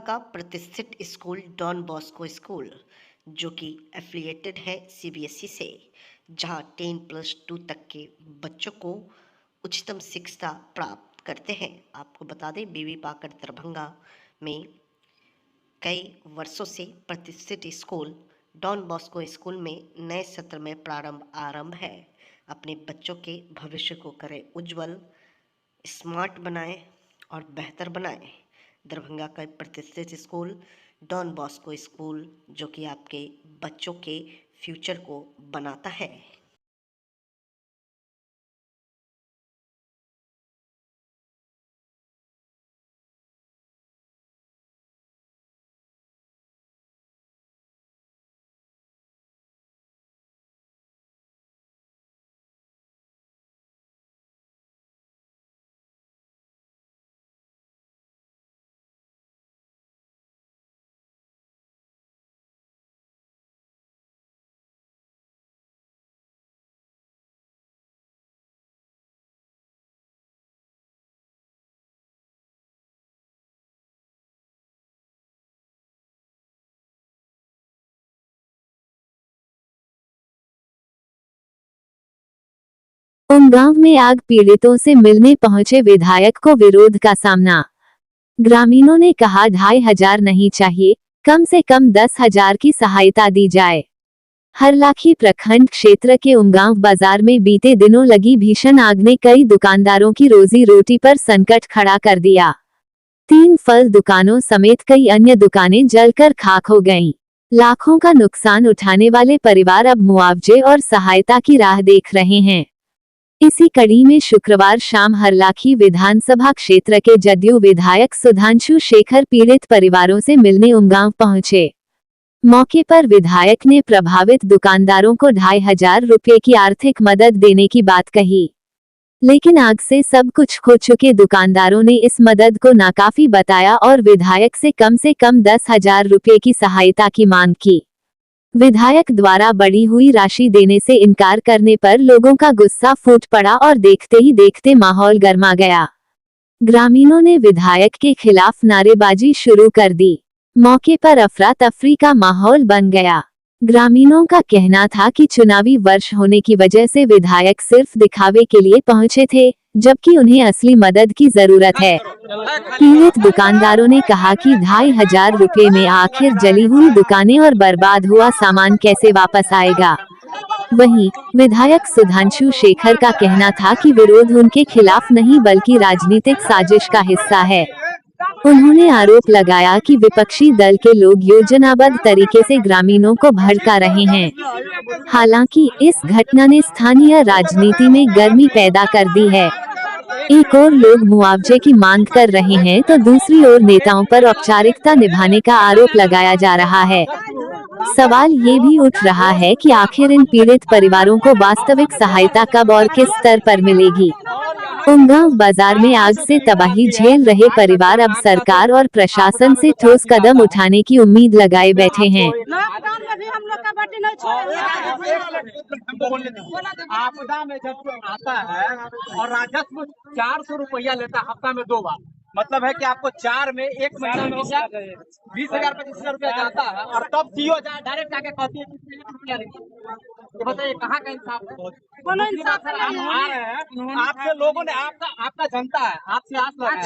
का प्रतिष्ठित school don Bosco school, जो कि एफिलिएटेड है सीबीएसई से, जहां 10+2 तक के बच्चों को उच्चतम शिक्षा प्राप्त करते हैं। आपको बता दें, बीबी पाकर दरभंगा में कई वर्षों से प्रतिष्ठित स्कूल डॉन बॉस्को स्कूल में नए सत्र में आरंभ है। अपने बच्चों के भविष्य को करें उज्जवल, स्मार्ट बनाएं और बेहतर बनाएं। दरभंगा का प्रतिष्ठित स्कूल डॉन बॉस्को स्कूल, जो कि आपके बच्चों के फ्यूचर को बनाता है। उमगांव में आग पीड़ितों से मिलने पहुंचे विधायक को विरोध का सामना। ग्रामीणों ने कहा 2,500 नहीं चाहिए, कम से कम 10,000 की सहायता दी जाए। हरलाखी प्रखंड क्षेत्र के उमगांव बाजार में बीते दिनों लगी भीषण आग ने कई दुकानदारों की रोजी रोटी पर संकट खड़ा कर दिया। 3 फल दुकानों समेत कई अन्य दुकानें जलकर खाक हो गईं। लाखों का नुकसान उठाने वाले परिवार अब मुआवजे और सहायता की राह देख रहे हैं। इसी कड़ी में शुक्रवार शाम हरलाखी विधानसभा क्षेत्र के जदयू विधायक सुधांशु शेखर पीड़ित परिवारों से मिलने उमगांव पहुंचे। मौके पर विधायक ने प्रभावित दुकानदारों को 2,500 रुपये की आर्थिक मदद देने की बात कही, लेकिन आग से सब कुछ खो चुके दुकानदारों ने इस मदद को नाकाफी बताया और विधायक से कम 10,000 रुपये की सहायता की मांग की। विधायक द्वारा बढ़ी हुई राशि देने से इनकार करने पर लोगों का गुस्सा फूट पड़ा और देखते ही देखते माहौल गर्मा गया। ग्रामीणों ने विधायक के खिलाफ नारेबाजी शुरू कर दी। मौके पर अफरा तफरी का माहौल बन गया। ग्रामीणों का कहना था कि चुनावी वर्ष होने की वजह से विधायक सिर्फ दिखावे के लिए पहुंचे थे, जबकि उन्हें असली मदद की जरूरत है। पीड़ित दुकानदारों ने कहा कि 2,500 रुपये में आखिर जली हुई दुकानें और बर्बाद हुआ सामान कैसे वापस आएगा। वहीं विधायक सुधांशु शेखर का कहना था कि विरोध उनके खिलाफ नहीं बल्कि राजनीतिक साजिश का हिस्सा है। उन्होंने आरोप लगाया कि विपक्षी दल के लोग योजनाबद्ध तरीके से ग्रामीणों को भड़का रहे हैं। हालांकि इस घटना ने स्थानीय राजनीति में गर्मी पैदा कर दी है। एक ओर लोग मुआवजे की मांग कर रहे हैं तो दूसरी ओर नेताओं पर औपचारिकता निभाने का आरोप लगाया जा रहा है। सवाल ये भी उठ रहा है कि आखिर इन पीड़ित परिवारों को वास्तविक सहायता कब और किस स्तर पर मिलेगी। उमगांव बाजार में आग से तबाही झेल रहे परिवार अब सरकार और प्रशासन से ठोस कदम उठाने की उम्मीद लगाए बैठे हैं। आपदा में जब आता है और राजस्व 400 रुपया लेता है हफ्ता में 2 बार, मतलब है कि आपको 4 में 1 महीना में 20,000 25,000 रुपया जाता है और तब सीओ डायरेक्ट आके कहती है कि 1 रुपया नहीं। तो बताइए कहाँ का इंसाफ है? आप आ रहे हैं, आपसे लोगों ने आपका जनता है, आपसे आस लगा है।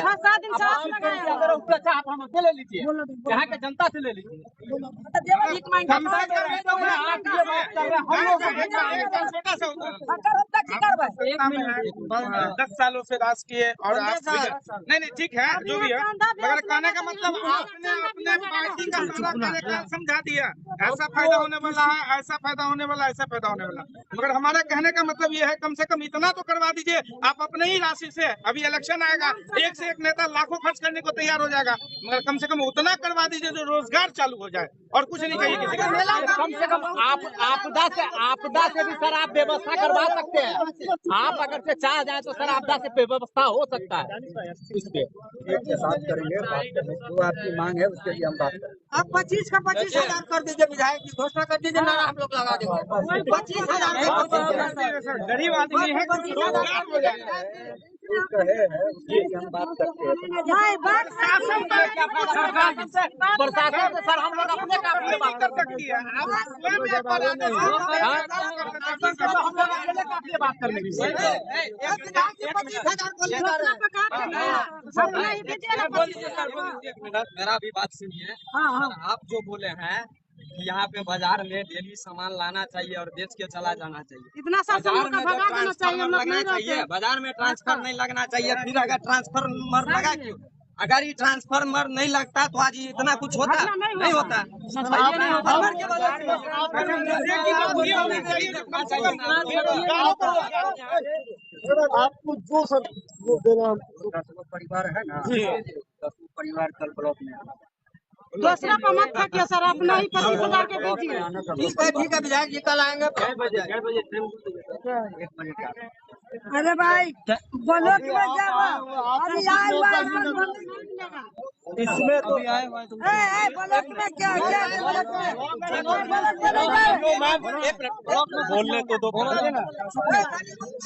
अच्छा आप हमसे ले लीजिए, यहाँ के जनता से ले लीजिए। 10 सालों से राज किए और नहीं ठीक है जो भी है, मगर कहने का मतलब आपने अपने पार्टी का सारा कार्यक्रम समझा दिया। ऐसा फायदा होने वाला है, ऐसा फायदा होने वाला, ऐसा फायदा होने वाला। मगर हमारा कहने का मतलब ये है, कम से कम इतना तो करवा दीजिए। आप अपने ही राशि से, अभी इलेक्शन आएगा, एक से एक नेता लाखों खर्च करने को तैयार हो जाएगा, मगर कम से कम उतना करवा दीजिए जो रोजगार चालू हो जाए, और कुछ नहीं चाहिए किसी को। कम से कम आपदा से भी सर आप व्यवस्था करवा सकते हैं। आप अगर से चाह जाए तो सर आपदा से व्यवस्था हो सकता है। इसके बात करेंगे, जो आपकी मांग है उसके लिए हम बात करेंगे। आप 25 का 25,000 कर दीजिए, विधायक की घोषणा कर दीजिए, ना हम लोग लगा देंगे 25,000। गरीब आदमी है, रोजगार हो जाए। जो कहे है उसके लिए हम बात करते हैं। प्रशासन का क्या फायदा? प्रशासन से सर हम लोग अपने काम के बात कर सकती है। आप स्वयं व्यापारी नहीं हो। हम लोग अपने काम की बात करने की मेरा भी बात सुनिए। आप जो बोले हैं कि यहाँ पे बाजार में डेली सामान लाना चाहिए और बेच के चला जाना चाहिए। इतना सा बाजार में जब ट्रांसफार्मर लगना चाहिए, बाजार में ट्रांसफर नहीं लगना चाहिए। फिर अगर ट्रांसफार्मर लगा क्यों? अगर ये ट्रांसफार्मर नहीं लगता तो आज ये इतना कुछ होता नहीं होता। आपको जो सर वो देना परिवार है ना, 10 परिवार कल ब्लॉक में दूसरा पर मत फेंकिए सर, अपना ही 25,000 के दीजिए। ठीक है विधायक जी कल आएंगे। 1 बजे का। अरे भाई ब्लॉक में जाओ, अभी आए हुआ इसमें तो ब्लॉक में क्या बोलने तो दो गरीबों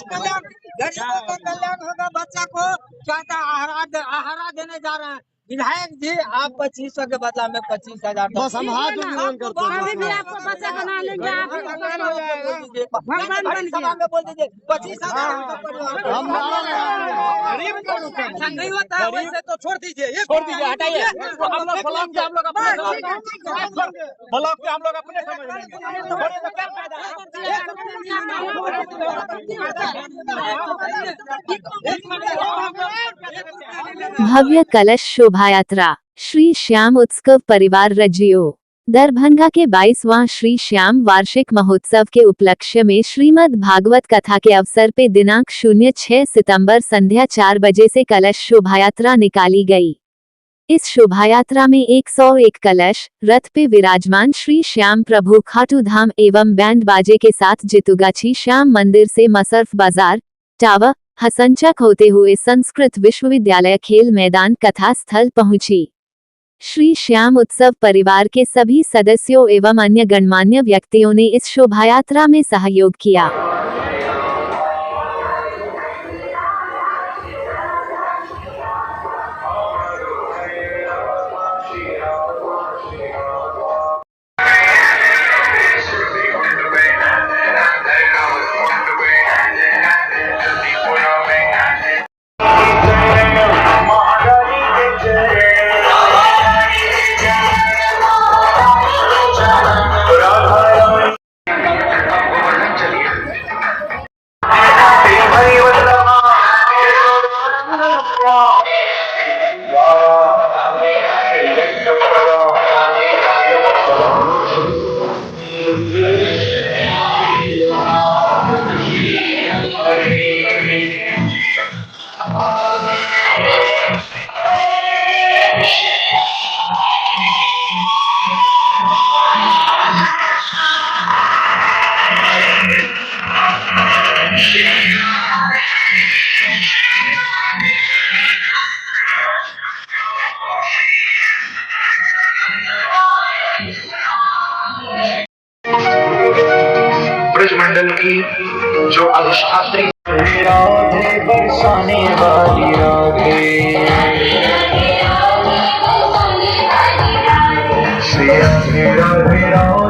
का कल्याण होगा। बच्चा को क्या आहारा देने जा रहे हैं विधायक जी। आप 2500 के बदला में 25,000 बस हम हाथ जोड़ करते हैं। अभी भी आपको बच्चा बना लेंगे, आप ही भगवान बन गया। बोल दीजिए 25,000 ऐसा नहीं होता है। वैसे तो छोड़ दीजिए, हटाइए। हम लोग ब्लॉक के हम लोग अपने समझ भव्य कलश शोभा यात्रा श्री श्याम उत्सव परिवार रजियो दरभंगा के 22वां श्री श्याम वार्षिक महोत्सव के उपलक्ष्य में श्रीमद् भागवत कथा के अवसर पे दिनांक 06 सितंबर संध्या 4 बजे से कलश शोभायात्रा निकाली गई। इस शोभायात्रा में 101 कलश रथ पे विराजमान श्री श्याम प्रभु खाटू धाम एवं बैंड बाजे के साथ जितुगाछी श्याम मंदिर से मसर्फ बाजार टावर हसनचक होते हुए संस्कृत विश्वविद्यालय खेल मैदान कथा स्थल पहुंची। श्री श्याम उत्सव परिवार के सभी सदस्यों एवं अन्य गणमान्य व्यक्तियों ने इस शोभायात्रा में सहयोग किया। ब्रजमंडल की जो अधिष्ठात्री राधे बरसाने वाली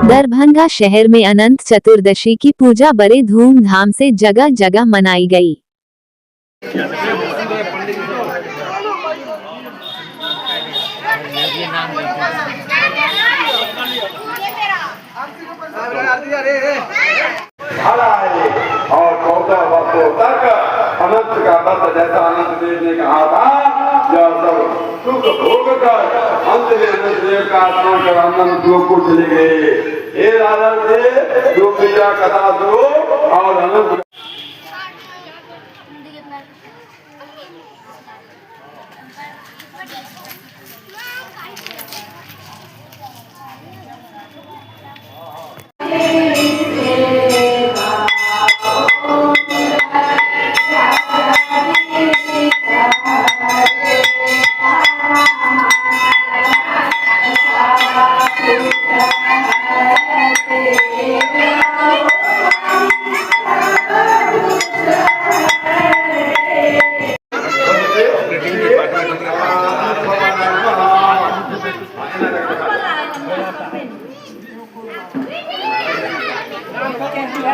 दरभंगा शहर में अनंत चतुर्दशी की पूजा बड़े धूमधाम से जगह जगह मनाई गई। और 14 वर्षों तक अनंत का व्रत जैसा अनंत देव ने कहा था, यह सब सुख भोग कर अंत में अनंत देव का स्मरण कर अनंत लोग को चले गए। हे राजा से जो पूजा कथा दो और अनंत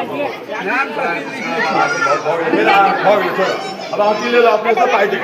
अब आप ले लो, आपने सब पाई दे।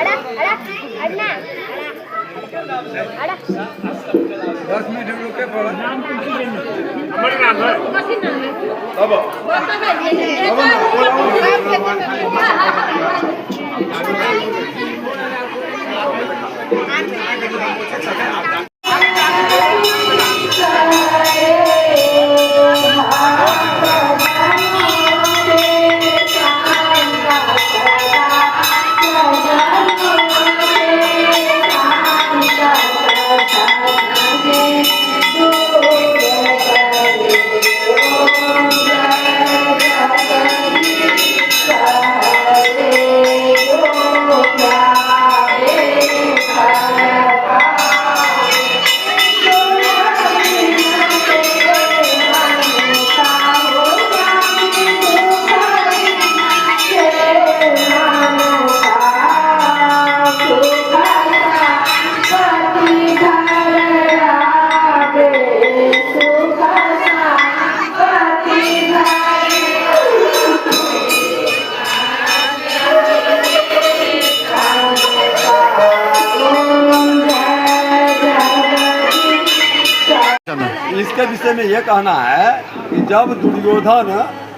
इसके विषय में यह कहना है कि जब दुर्योधन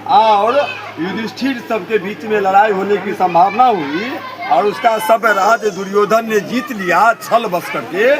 और युधिष्ठिर सबके बीच में लड़ाई होने की संभावना हुई और उसका सब राज्य दुर्योधन ने जीत लिया छल बस करके,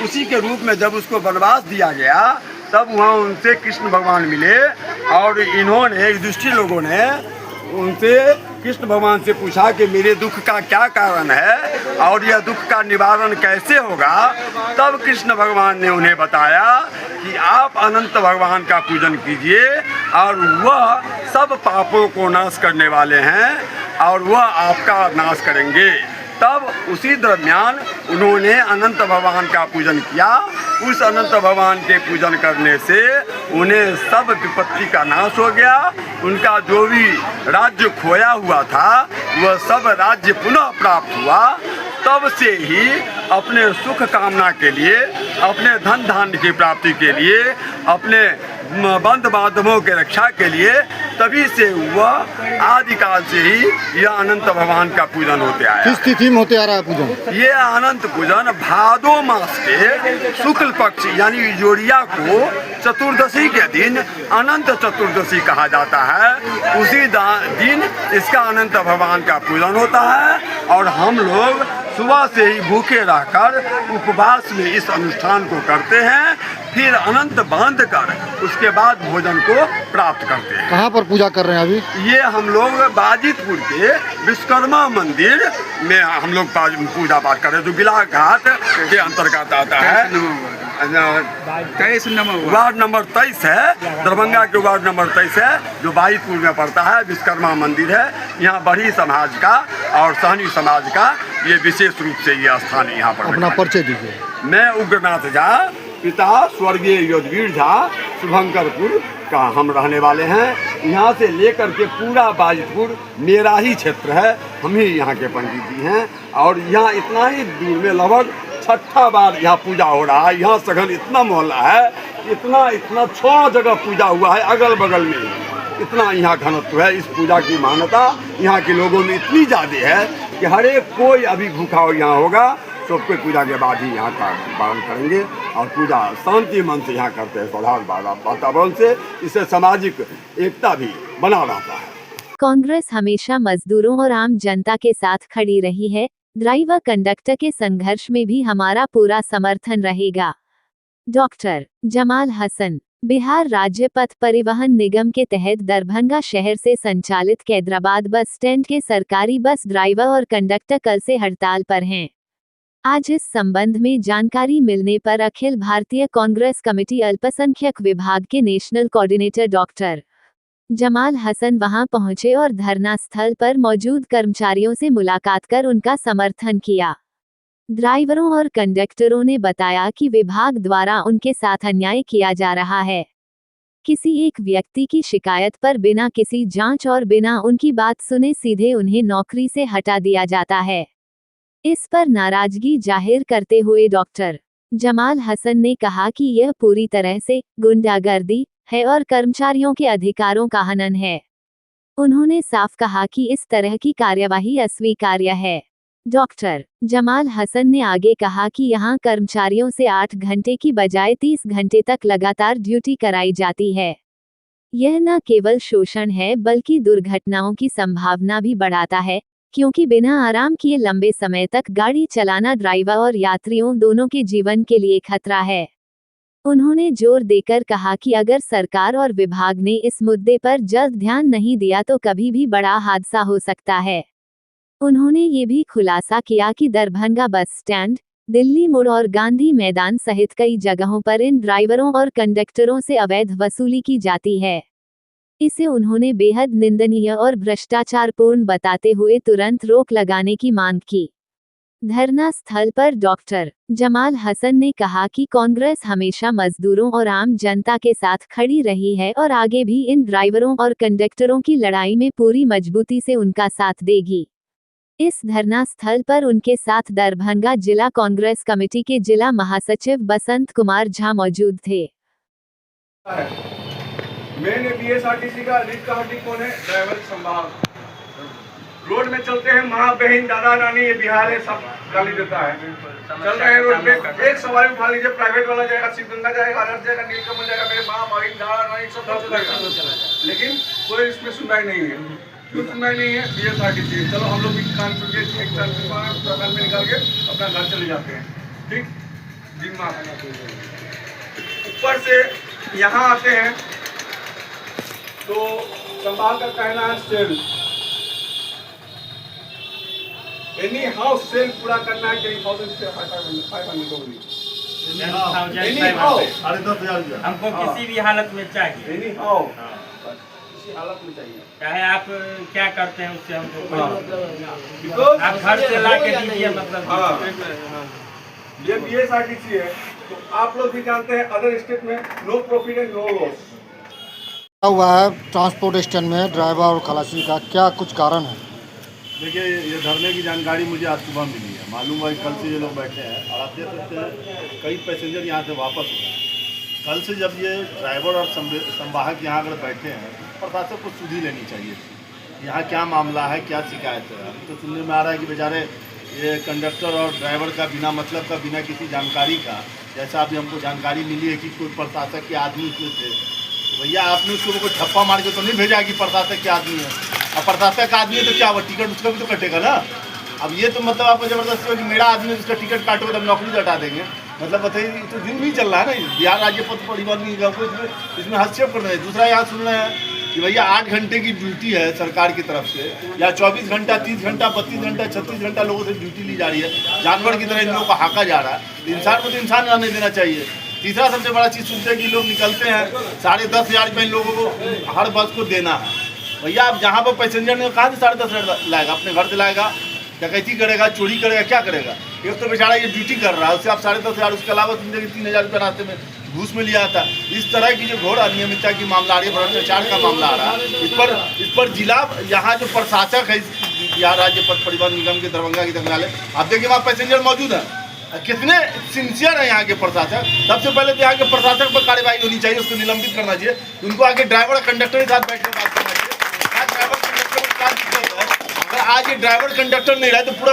उसी के रूप में जब उसको वनवास दिया गया तब वहाँ उनसे कृष्ण भगवान मिले और इन्होंने युधिष्ठिर लोगों ने उनसे कृष्ण भगवान से पूछा कि मेरे दुख का क्या कारण है और यह दुख का निवारण कैसे होगा। तब कृष्ण भगवान ने उन्हें बताया कि आप अनंत भगवान का पूजन कीजिए और वह सब पापों को नाश करने वाले हैं और वह आपका नाश करेंगे। तब उसी दरमियान उन्होंने अनंत भगवान का पूजन किया। उस अनंत भगवान के पूजन करने से उन्हें सब विपत्ति का नाश हो गया। उनका जो भी राज्य खोया हुआ था वह सब राज्य पुनः प्राप्त हुआ। तब से ही अपने सुख कामना के लिए, अपने धन धान्य की प्राप्ति के लिए, अपने बंध बांधवों के रक्षा के लिए, तभी से वह आदिकाल से ही यह अनंत भगवान का पूजन होते आया। किस तिथि में होते आ रहा है पूजन? ये अनंत पूजन भादो मास के शुक्ल पक्ष यानी जोड़िया को चतुर्दशी के दिन अनंत चतुर्दशी कहा जाता है। उसी दिन इसका अनंत भगवान का पूजन होता है और हम लोग सुबह से ही भूखे रहकर उपवास में इस अनुष्ठान को करते हैं, फिर अनंत बांध कर उसके बाद भोजन को प्राप्त करते हैं। कहाँ पर पूजा कर रहे हैं अभी? ये हम लोग बाजितपुर के विश्वकर्मा मंदिर में हम लोग पूजा पाठ कर रहे हैं, जो बिला घाट के अंतर्गत आता है। वार्ड नंबर 23 है, दरभंगा के वार्ड नंबर 23 है, जो बाजितपुर में पड़ता है। विश्वकर्मा मंदिर है। यहाँ बड़ी समाज का और सहनी समाज का ये विशेष रूप से ये स्थान है। यहाँ पर अपना परिचय दीजिए। मैं उग्रनाथ झा, पिता स्वर्गीय योधवीर झा, शुभंकरपुर का हम रहने वाले हैं। यहाँ से लेकर के पूरा बाजितपुर मेरा ही क्षेत्र है। हम ही यहाँ के पंडित जी हैं और यहाँ इतना ही दूर में लगभग 6ठा बार यहाँ पूजा हो रहा है। यहाँ सघन इतना मोहल्ला है, इतना 6 जगह पूजा हुआ है अगल बगल में। इतना यहाँ घनत्व है। इस पूजा की मान्यता यहाँ के लोगों में इतनी ज़्यादा है कि हर एक कोई अभी भूखा हो यहाँ होगा तो कोई पूजा के बाद ही यहाँ का पालन करेंगे और पूजा शांति मन से यहाँ करते हैं, साधारण वातावरण से। इससे सामाजिक एकता भी बना रहता है। कांग्रेस हमेशा मजदूरों और आम जनता के साथ खड़ी रही है। ड्राइवर कंडक्टर के संघर्ष में भी हमारा पूरा समर्थन रहेगा। डॉक्टर जमाल हसन। बिहार राज्य पथ परिवहन निगम के तहत दरभंगा शहर से संचालित कैदराबाद बस स्टैंड के सरकारी बस ड्राइवर और कंडक्टर कल से हड़ताल पर हैं। आज इस संबंध में जानकारी मिलने पर अखिल भारतीय कांग्रेस कमेटी अल्पसंख्यक विभाग के national coordinator doctor Jamal Hasan वहां पहुंचे और धरना स्थल पर मौजूद कर्मचारियों से मुलाकात कर उनका समर्थन किया। ड्राइवरों और कंडक्टरों ने बताया कि विभाग द्वारा उनके साथ अन्याय किया जा रहा है। किसी एक व्यक्ति की शिकायत पर बिना किसी जांच और बिना उनकी बात सुने सीधे उन्हें नौकरी से हटा दिया जाता है। इस पर नाराजगी जाहिर करते हुए डॉक्टर जमाल हसन ने कहा कि यह पूरी तरह से गुंडागर्दी है और कर्मचारियों के अधिकारों का हनन है। उन्होंने साफ कहा कि इस तरह की कार्यवाही अस्वीकार्य है। डॉक्टर जमाल हसन ने आगे कहा कि यहां कर्मचारियों से 8 घंटे की बजाय 30 घंटे तक लगातार ड्यूटी कराई जाती है। यह न केवल शोषण है बल्कि दुर्घटनाओं की संभावना भी बढ़ाता है, क्योंकि बिना आराम किए लंबे समय तक गाड़ी चलाना ड्राइवर और यात्रियों दोनों के जीवन के लिए खतरा है। उन्होंने जोर देकर कहा कि अगर सरकार और विभाग ने इस मुद्दे पर जल्द ध्यान नहीं दिया तो कभी भी बड़ा हादसा हो सकता है। उन्होंने ये भी खुलासा किया कि दरभंगा बस स्टैंड, दिल्ली मोड़ और गांधी मैदान सहित कई जगहों पर इन ड्राइवरों और कंडक्टरों से अवैध वसूली की जाती है। इसे उन्होंने बेहद निंदनीय और भ्रष्टाचारपूर्ण बताते हुए तुरंत रोक लगाने की मांग की। धरना स्थल पर डॉक्टर जमाल हसन ने कहा कि कांग्रेस हमेशा मजदूरों और आम जनता के साथ खड़ी रही है और आगे भी इन ड्राइवरों और कंडक्टरों की लड़ाई में पूरी मजबूती से उनका साथ देगी। इस धरना स्थल पर उनके साथ दरभंगा जिला कांग्रेस कमेटी के जिला महासचिव बसंत कुमार झा मौजूद थे। मैंने बीएसआरटीसी का लीड का हड्डी कौन है? ड्राइवर संभाल। रोड में चलते हैं माँ बहन दादा नानी, ये बिहार है, सब गाली देता है। चल रहे हैं रोड पे, एक सवारी उठा लीजिए, प्राइवेट वाला जाएगा, शिवगंगा जाएगा, आदर्श जाएगा, नीलकमल जाएगा, मेरे माँ बहन दादा नानी सब चलेगा, लेकिन कोई इसमें सुनवाई नहीं है। क्यों सुनवाई नहीं है? बीएसआरटीसी। चलो हम लोग भी कान सुन के एक कान में निकाल के अपना घर चले जाते हैं, ठीक। जिम्मा ऊपर से यहाँ आते हैं तो संभाल का कहना है सेल, एनी हाउस सेल पूरा करना है, कहीं 1500 हमको किसी भी हालत में चाहिए, एनी हाउ किसी हालत में चाहिए, चाहे आप क्या करते हैं उससे हमको आप घर से ला के दीजिए, मतलब ये बीएसआरटीसी है तो आप लोग भी जानते हैं अदर स्टेट में no profit and no loss हुआ है ट्रांसपोर्ट स्टैंड में ड्राइवर और खलासी का, क्या कुछ कारण है? देखिए, ये धरने की जानकारी मुझे आज सुबह मिली है। मालूम हुआ कल से ये लोग बैठे हैं और आप देख सकते हैं कई पैसेंजर यहाँ से वापस हो गए। कल से जब ये ड्राइवर और संवाहक यहाँ अगर बैठे हैं तो प्रशासन को सुधी लेनी चाहिए, यहाँ क्या मामला है, क्या शिकायत है। तो सुनने में आ रहा है कि बेचारे ये कंडक्टर और ड्राइवर का बिना मतलब का, बिना किसी जानकारी का, जैसा अभी हमको जानकारी मिली है कि कोई प्रशासक के आदमी इसमें थे, तो भैया आपने उसको कोई ठप्पा मार के तो नहीं भेजा कि प्रशासक के आदमी है। और प्रशासक का आदमी है तो क्या हुआ, टिकट उसका भी तो कटेगा ना। अब ये तो मतलब आपको जबरदस्ती हो कि मेरा आदमी है उसका टिकट काटोगे तो नौकरी से हटा देंगे, मतलब बताइए, तो दिन भी चल रहा है ना। बिहार राज्य पथ परिवहन निगम को इसमें हस्तक्षेप कर रहे हैं। दूसरा यहाँ सुन रहे हैं कि भैया 8 घंटे की ड्यूटी है सरकार की तरफ से, या 24 घंटा, 30 घंटा, 32 घंटा, 36 घंटा लोगों से ड्यूटी ली जा रही है। जानवर की तरह इन लोगों को हाका जा रहा है। इंसान को तो इंसान रहने देना चाहिए। तीसरा सबसे बड़ा चीज़ सुनते हैं कि लोग निकलते हैं 10,500 रुपये इन लोगों को हर बस को देना है। भैया आप जहाँ पर पैसेंजर ने कहाँ से 10,500 लाएगा? अपने घर से लाएगा, डकैती करेगा, चोरी करेगा, क्या करेगा? एक तो बेचारा ये ड्यूटी कर रहा है, उससे आप 10,500, उसके अलावा सुनते कि 3,000 रुपये रास्ते में घूस में लिया था। इस तरह की जो घोर अनियमितता की मामला आ रही है, भ्रष्टाचार का मामला आ रहा है, इस पर जिला यहाँ जो प्रशासक है बिहार राज्य पथ परिवहन निगम के दरभंगा की संग्रहालय, आप देखिए वहाँ पैसेंजर मौजूद है, कितने सिंसियर है यहाँ के प्रशासक। सबसे पहले तो यहाँ के प्रशासक पर कार्रवाई होनी चाहिए, उसको निलंबित करना चाहिए। उनको आगे ड्राइवर और कंडक्टर के साथ बैठ कर बात करना चाहिए। ड्राइवर कंडक्टर को क्या दिक्कत है? अगर आज ये ड्राइवर कंडक्टर नहीं रहे तो पूरा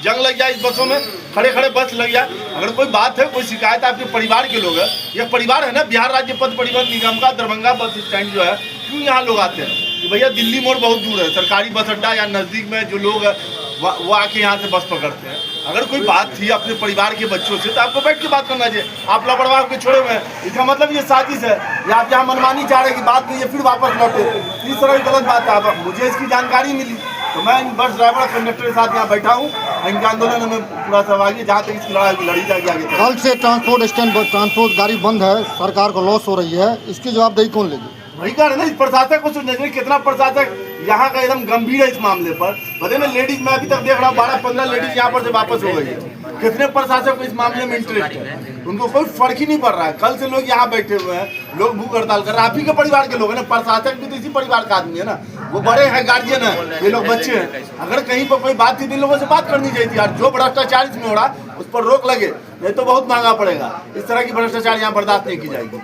जंग लग जाए इस बसों में, खड़े खड़े बस लग जाए। अगर कोई बात है, कोई शिकायत आपके परिवार के लोग हैं, ये परिवार है ना बिहार राज्य पथ परिवहन निगम का, दरभंगा बस स्टैंड जो है, क्यों यहाँ लोग आते हैं कि भैया दिल्ली मोड़ बहुत दूर है, सरकारी बस अड्डा या नज़दीक में जो लोग हैं वो आके यहाँ से बस पकड़ते हैं। अगर कोई बात थी अपने परिवार के बच्चों से तो आपको बैठ के बात करना चाहिए। आप लापरवाह होकर छोड़े हुए हैं, इसका मतलब ये साजिश है, या आप यहाँ मनमानी चाह रहे हैं कि बात नहीं है फिर वापस लौटे, इस तरह की गलत बात है। मुझे इसकी जानकारी मिली तो मैं इन बस ड्राइवर कंडक्टर के साथ यहाँ बैठा हूँ, इनके आंदोलन में पूरा सहभागी, जहाँ तक इसकी लड़ी जाएगी आगे। कल से ट्रांसपोर्ट स्टैंड पर ट्रांसपोर्ट गाड़ी बंद है, सरकार को लॉस हो रही है, इसकी जवाबदेही कौन लेगी? वही कह रहे ना, इस प्रशासक को सोचना चाहिए। कितना प्रशासक यहाँ का एकदम गंभीर है इस मामले पर। बताइए ना, लेडीज मैं अभी तक देख रहा हूँ 12-15 लेडीज यहाँ पर से वापस हो गई है। कितने प्रशासक को इस मामले में इंटरेस्ट है? उनको कोई फर्क ही नहीं पड़ रहा है। कल से लोग यहाँ बैठे हुए हैं, लोग भूख हड़ताल कर रहे हैं। आप ही के परिवार के लोग हैं ना, प्रशासक भी तो इसी परिवार का आदमी है ना, वो बड़े हैं, गार्जियन है, ये लोग बच्चे हैं। अगर कहीं पर कोई बात थी तो इन लोगों से बात करनी चाहिए थी यार। जो भ्रष्टाचार इसमें हो रहा उस पर रोक लगे, नहीं तो बहुत महंगा पड़ेगा। इस तरह की भ्रष्टाचार यहाँ बर्दाश्त नहीं की जाएगी।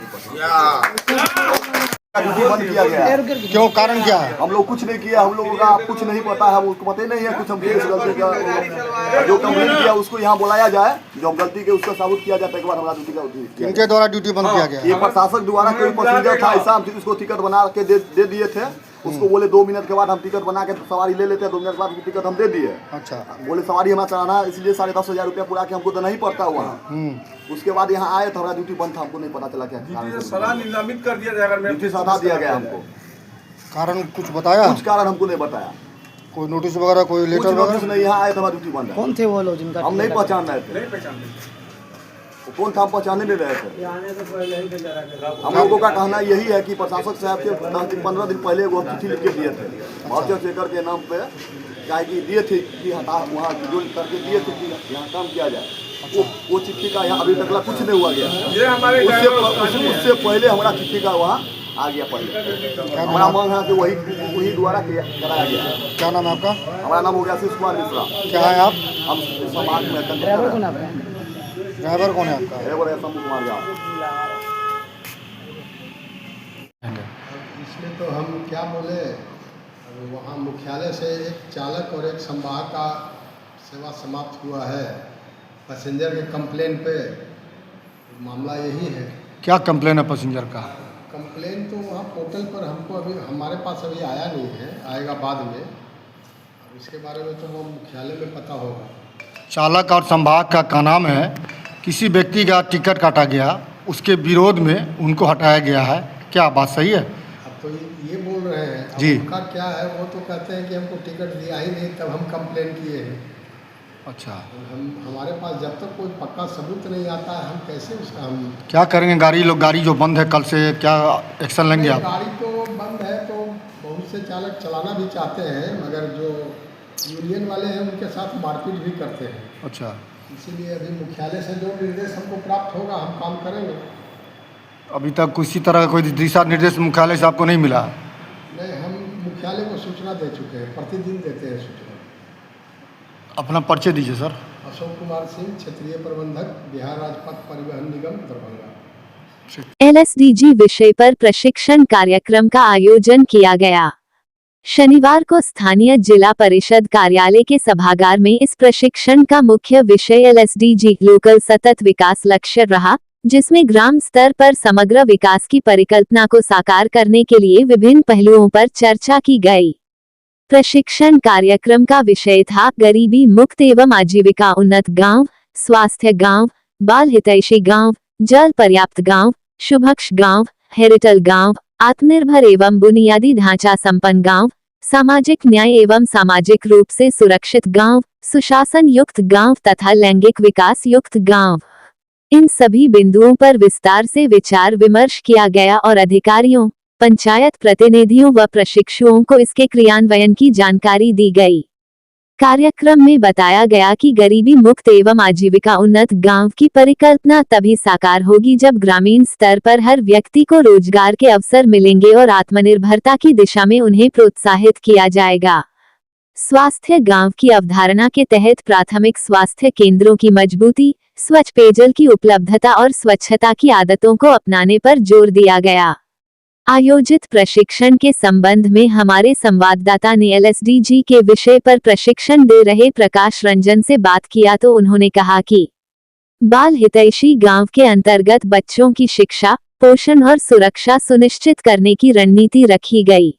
ड्यूटी बंद किया गया है। क्यों, कारण क्या है? हम लोग कुछ नहीं किया, हम लोगों का कुछ नहीं पता है, उसको पता ही नहीं है कुछ। हम केस गलती का जो कंप्लेन किया उसको यहाँ बुलाया जाए, जो गलती के उसका साबुत किया जाए, के बाद हमारा ड्यूटी का इनके द्वारा ड्यूटी बंद किया गया। ये प्रशासक द्वारा कोई पैसेंजर था ऐसा, हम उसको टिकट बना के दे दिए थे। उसको बोले 2 मिनट के बाद हम टिकट बना के सवारी ले लेते हैं, 2 मिनट के बाद टिकट हम दे दिए। अच्छा, बोले सवारी हमारा चलाना है, इसलिए 10,500 रुपया पूरा के हमको तो नहीं पड़ता वहाँ। उसके बाद यहाँ आए तो हमारा ड्यूटी बंद था, हमको नहीं पता चला क्या सलाह निलंबित कर दिया जाएगा। ड्यूटी से हटा दिया गया हमको। कारण कुछ बताया? कुछ कारण हमको नहीं बताया, कोई नोटिस वगैरह, कोई लेटर वगैरह नहीं। यहाँ आए तो हमारा ड्यूटी बंद है। कौन थे वो लोग जिनका हम नहीं पहचान रहे थे, कौन था हम पहचाने नहीं रहे थे। हम लोगों का कहना यही है कि प्रशासक साहब के 10-15 दिन पहले वो चिट्ठी लिख के दिए थे भारतीय शेखर के नाम पे, क्या कि दिए थे कि हटा वहाँ जो करके दिए थे कि यहाँ काम किया जाए। वो चिट्ठी का यहाँ अभी तक कुछ नहीं हुआ गया। उससे पहले हमारा चिट्ठी का वहाँ आ गया। पहले हमारा मांग है कि वही द्वारा कराया गया। क्या नाम है आपका? हमारा नाम हो गया आशीष कुमार मिश्रा। क्या है आप? हम समाज में ड्राइवर कौन है? ड्राइवर कौन है आपका? ड्राइवर है शंभू कुमार झा। इसलिए तो हम क्या बोले, वहाँ मुख्यालय से एक चालक और एक संवाहक का सेवा समाप्त हुआ है पैसेंजर के कंप्लेन पे। मामला यही है। क्या कंप्लेन है पैसेंजर का? कंप्लेन तो वहाँ पोर्टल पर हमको अभी हमारे पास अभी आया नहीं है, आएगा बाद में। अब इसके बारे में तो वो मुख्यालय में पता होगा। चालक और संवाहक का नाम है, किसी व्यक्ति का टिकट काटा गया, उसके विरोध में उनको हटाया गया है, क्या बात सही है? अब तो ये बोल रहे हैं जी। उनका क्या है, वो तो कहते हैं कि हमको टिकट दिया ही नहीं, तब हम कंप्लेन किए हैं। अच्छा, हम हमारे पास जब तक कोई पक्का सबूत नहीं आता है, हम कैसे उसका हम क्या करेंगे? गाड़ी जो बंद है कल से, क्या एक्शन लेंगे आप? गाड़ी तो बंद है तो बहुत से चालक चलाना भी चाहते हैं, मगर जो यूनियन वाले हैं उनके साथ मारपीट भी करते हैं। अच्छा, इसीलिए अभी मुख्यालय से जो निर्देश हमको प्राप्त होगा हम काम करेंगे। अभी तक किसी तरह का कोई दिशा निर्देश मुख्यालय से आपको नहीं मिला? नहीं, हम मुख्यालय को सूचना दे चुके हैं, प्रतिदिन देते हैं सूचना। अपना परिचय दीजिए सर। अशोक कुमार सिंह, क्षेत्रीय प्रबंधक, बिहार राजपथ परिवहन निगम, दरभंगा। LSDG विषय पर प्रशिक्षण कार्यक्रम का आयोजन किया गया। शनिवार को स्थानीय जिला परिषद कार्यालय के सभागार में इस प्रशिक्षण का मुख्य विषय LSDG लोकल सतत विकास लक्ष्य रहा, जिसमें ग्राम स्तर पर समग्र विकास की परिकल्पना को साकार करने के लिए विभिन्न पहलुओं पर चर्चा की गई। प्रशिक्षण कार्यक्रम का विषय था गरीबी मुक्त एवं आजीविका उन्नत गांव, स्वास्थ्य गांव, बाल हितैषी गांव, जल पर्याप्त गांव, शुभक्ष गांव, हेरिटल गांव, आत्मनिर्भर एवं बुनियादी ढांचा संपन्न गांव, सामाजिक न्याय एवं सामाजिक रूप से सुरक्षित गांव, सुशासन युक्त गांव तथा लैंगिक विकास युक्त गांव। इन सभी बिंदुओं पर विस्तार से विचार विमर्श किया गया और अधिकारियों, पंचायत प्रतिनिधियों व प्रशिक्षुओं को इसके क्रियान्वयन की जानकारी दी गई। कार्यक्रम में बताया गया कि गरीबी मुक्त एवं आजीविका उन्नत गांव की परिकल्पना तभी साकार होगी जब ग्रामीण स्तर पर हर व्यक्ति को रोजगार के अवसर मिलेंगे और आत्मनिर्भरता की दिशा में उन्हें प्रोत्साहित किया जाएगा। स्वास्थ्य गांव की अवधारणा के तहत प्राथमिक स्वास्थ्य केंद्रों की मजबूती, स्वच्छ पेयजल की उपलब्धता और स्वच्छता की आदतों को अपनाने पर जोर दिया गया। आयोजित प्रशिक्षण के संबंध में हमारे संवाददाता ने LSDG के विषय पर प्रशिक्षण दे रहे प्रकाश रंजन से बात किया तो उन्होंने कहा कि बाल हितैषी गांव के अंतर्गत बच्चों की शिक्षा, पोषण और सुरक्षा सुनिश्चित करने की रणनीति रखी गई।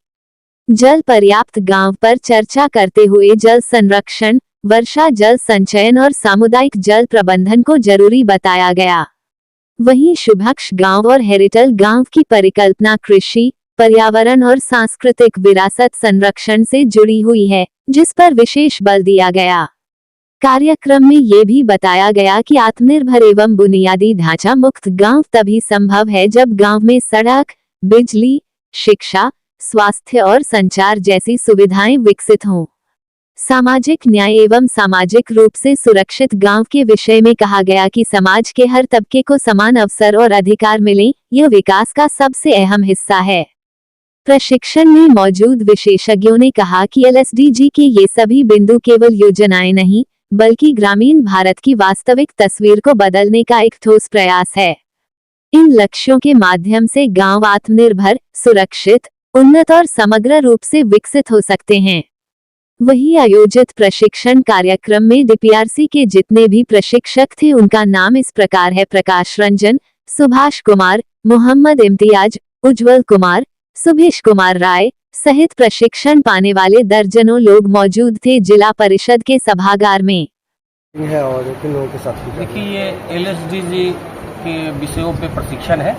जल पर्याप्त गांव पर चर्चा करते हुए जल संरक्षण, वर्षा जल संचयन और सामुदायिक जल प्रबंधन को जरूरी बताया गया। वहीं शुभक्ष गांव और हेरिटल गांव की परिकल्पना कृषि, पर्यावरण और सांस्कृतिक विरासत संरक्षण से जुड़ी हुई है, जिस पर विशेष बल दिया गया। कार्यक्रम में ये भी बताया गया कि आत्मनिर्भर एवं बुनियादी ढांचा मुक्त गांव तभी संभव है जब गांव में सड़क, बिजली, शिक्षा, स्वास्थ्य और संचार जैसी सुविधाएं विकसित हों। सामाजिक न्याय एवं सामाजिक रूप से सुरक्षित गांव के विषय में कहा गया कि समाज के हर तबके को समान अवसर और अधिकार मिलें, यह विकास का सबसे अहम हिस्सा है। प्रशिक्षण में मौजूद विशेषज्ञों ने कहा कि LSDG के ये सभी बिंदु केवल योजनाएं नहीं, बल्कि ग्रामीण भारत की वास्तविक तस्वीर को बदलने का एक ठोस प्रयास है। इन लक्ष्यों के माध्यम से गांव आत्मनिर्भर, सुरक्षित, उन्नत और समग्र रूप से विकसित हो सकते हैं। वही आयोजित प्रशिक्षण कार्यक्रम में डीपीआरसी के जितने भी प्रशिक्षक थे उनका नाम इस प्रकार है: प्रकाश रंजन, सुभाष कुमार, मोहम्मद इम्तियाज, उज्जवल कुमार, सुभेश कुमार राय सहित प्रशिक्षण पाने वाले दर्जनों लोग मौजूद थे जिला परिषद के सभागार में। और किन लोगों के साथ देखिए, ये LSDG के विषयों पे प्रशिक्षण है